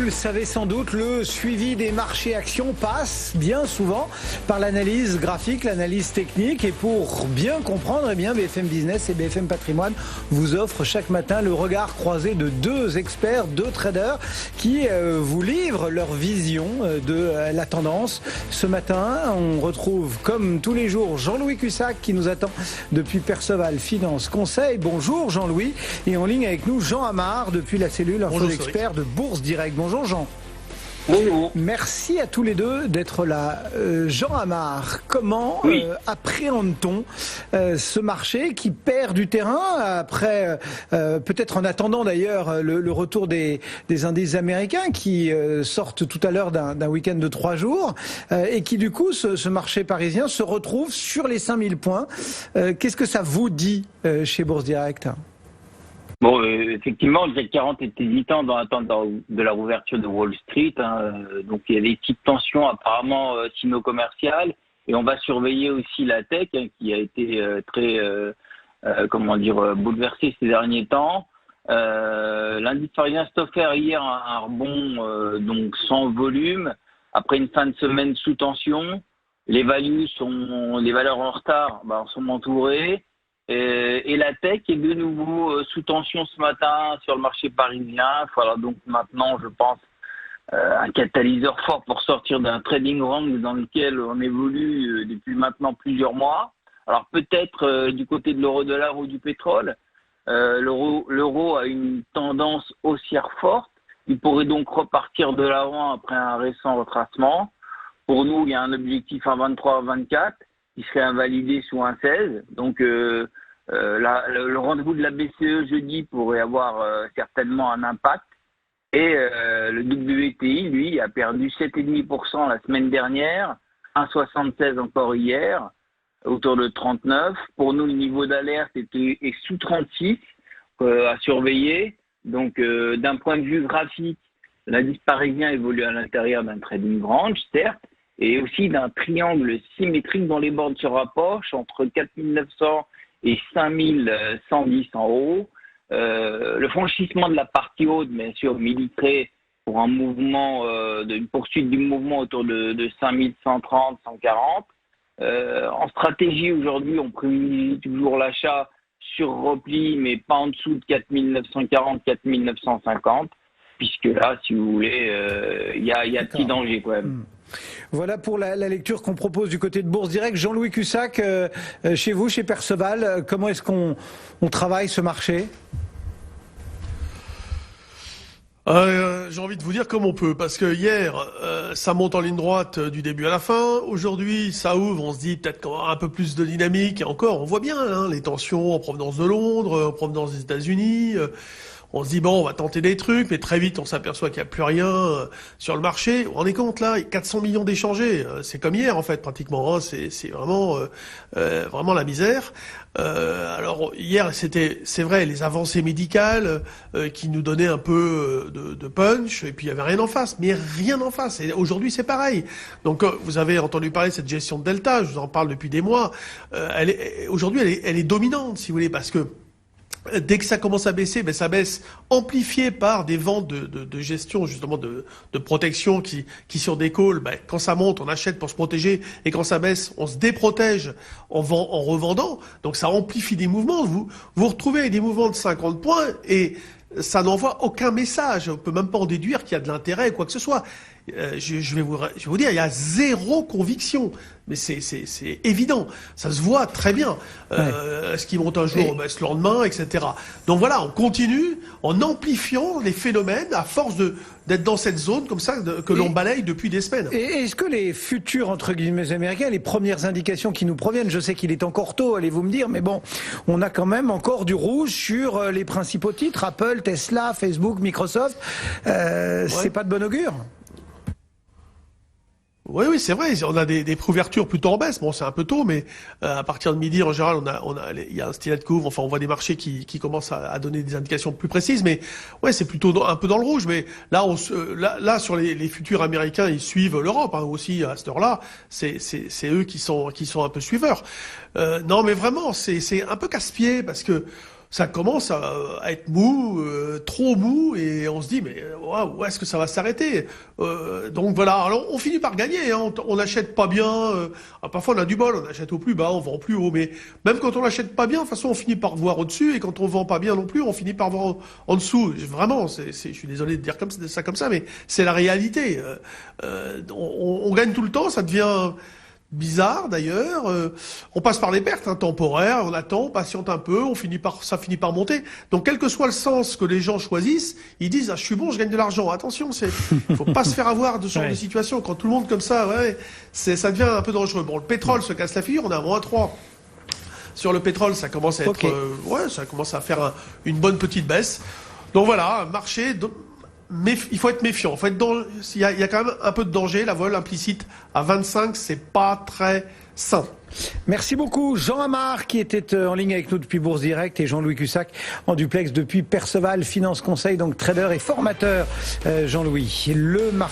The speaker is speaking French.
le savez sans doute, le suivi des marchés actions passe bien souvent par l'analyse graphique, l'analyse technique. Et pour bien comprendre, BFM Business et BFM Patrimoine vous offrent chaque matin le regard croisé de deux experts, deux traders qui vous livrent leur vision de la tendance. Ce matin, on retrouve comme tous les jours Jean-Louis Cussac qui nous attend depuis Perceval Finance Conseil. Bonjour Jean-Louis. Et en ligne avec nous Jean Amar depuis la cellule Info d'Experts de Bourse Direct. Bonjour Jean. Bonjour. Merci à tous les deux d'être là. Jean Amar, comment appréhende-t-on ce marché qui perd du terrain après, peut-être en attendant d'ailleurs le retour des indices américains qui sortent tout à l'heure d'un week-end de 3 jours et qui du coup, ce marché parisien se retrouve sur les 5000 points. Qu'est-ce que ça vous dit chez Bourse Direct ? Bon, effectivement, le CAC 40 est hésitant dans l'attente de la rouverture de Wall Street. Donc, il y a des petites tensions apparemment sino-commerciales. Et on va surveiller aussi la tech qui a été très, bouleversée ces derniers temps. L'indice parisien Stoffer hier un rebond donc sans volume après une fin de semaine sous tension. Les valeurs en retard sont entourées. Et la tech est de nouveau sous tension ce matin sur le marché parisien. Il faudra donc maintenant, je pense, un catalyseur fort pour sortir d'un trading range dans lequel on évolue depuis maintenant plusieurs mois. Alors peut-être du côté de l'euro-dollar ou du pétrole, l'euro a une tendance haussière forte. Il pourrait donc repartir de l'avant après un récent retracement. Pour nous, il y a un objectif à 23 à 24 qui serait invalidé sous un 16. Donc le rendez-vous de la BCE jeudi pourrait avoir certainement un impact. Et le WTI, lui, a perdu 7,5% la semaine dernière, 1,76 encore hier, autour de 39. Pour nous, le niveau d'alerte est sous 36 à surveiller. Donc d'un point de vue graphique, l'indice parisien évolue à l'intérieur d'un trading range, certes, et aussi d'un triangle symétrique dont les bornes se rapprochent entre 4900 et 5110 en haut. Le franchissement de la partie haute, bien sûr, militerait pour un mouvement, une poursuite du mouvement autour de 5130, 140. En stratégie, aujourd'hui, on privilégie toujours l'achat sur repli, mais pas en dessous de 4940, 4950, puisque là, si vous voulez, il y a petit danger quand même. Voilà pour la lecture qu'on propose du côté de Bourse Direct. Jean-Louis Cussac, chez vous, chez Perceval, comment est-ce qu'on travaille ce marché ? J'ai envie de vous dire comme on peut, parce que hier, ça monte en ligne droite du début à la fin. Aujourd'hui, ça ouvre, on se dit peut-être qu'on aura un peu plus de dynamique. Et encore, on voit bien les tensions en provenance de Londres, en provenance des États-Unis. On se dit, bon, on va tenter des trucs, mais très vite, on s'aperçoit qu'il n'y a plus rien sur le marché. Vous vous rendez compte, là, 400 millions d'échangés. C'est comme hier, en fait, pratiquement. Hein. C'est vraiment la misère. Alors, hier, c'est vrai, les avancées médicales qui nous donnaient un peu de punch, et puis il n'y avait rien en face. Mais rien en face. Et aujourd'hui, c'est pareil. Donc, vous avez entendu parler de cette gestion de Delta, je vous en parle depuis des mois. Aujourd'hui, elle est dominante, si vous voulez, parce que dès que ça commence à baisser, ça baisse amplifié par des ventes de gestion, justement de protection qui sur des calls, quand ça monte, on achète pour se protéger, et quand ça baisse, on se déprotège en revendant. Donc ça amplifie des mouvements. Vous retrouvez avec des mouvements de 50 points et ça n'envoie aucun message. On peut même pas en déduire qu'il y a de l'intérêt ou quoi que ce soit. Je vais vous dire, il y a zéro conviction, mais c'est évident, ça se voit très bien. Ce qui monte un jour, baisse le lendemain, etc. Donc voilà, on continue en amplifiant les phénomènes à force d'être dans cette zone comme ça que l'on balaye depuis des semaines. Et est-ce que les futurs entre guillemets américains, les premières indications qui nous proviennent, je sais qu'il est encore tôt, allez-vous me dire, mais bon, on a quand même encore du rouge sur les principaux titres, Apple, Tesla, Facebook, Microsoft. C'est pas de bon augure. Oui, c'est vrai. On a des préouvertures plutôt en baisse. Bon, c'est un peu tôt, mais à partir de midi, en général, il y a un stylet de couvre. Enfin, on voit des marchés qui commencent à donner des indications plus précises. Mais ouais, c'est plutôt un peu dans le rouge. Mais là, là sur les futurs américains, ils suivent l'Europe aussi à cette heure-là. C'est eux qui sont un peu suiveurs. Non, mais vraiment, c'est un peu casse-pied parce que ça commence à être mou, trop mou, et on se dit mais waouh, où est-ce que ça va s'arrêter? Donc voilà, alors on finit par gagner, hein. On n'achète pas bien, parfois on a du bol, on achète au plus bas, on vend au plus haut, mais même quand on n'achète pas bien, de toute façon on finit par voir au-dessus, et quand on vend pas bien non plus, on finit par voir en dessous. Vraiment, je suis désolé de dire ça comme ça, mais c'est la réalité. On gagne tout le temps, ça devient bizarre d'ailleurs, on passe par des pertes temporaires, on attend, on patiente un peu, ça finit par monter. Donc quel que soit le sens que les gens choisissent, ils disent je suis bon, je gagne de l'argent. Attention, faut pas se faire avoir de ce genre de situation. Quand tout le monde comme ça, ça devient un peu dangereux. Bon, le pétrole se casse la figure, on est à -3. Sur le pétrole, ça commence à être, ça commence à faire une bonne petite baisse. Donc voilà, marché. Mais il faut être méfiant. Il y a quand même un peu de danger. La vol implicite à 25, c'est pas très sain. Merci beaucoup Jean Amar qui était en ligne avec nous depuis Bourse Direct, et Jean-Louis Cussac en duplex depuis Perceval Finance Conseil, donc trader et formateur. Jean-Louis,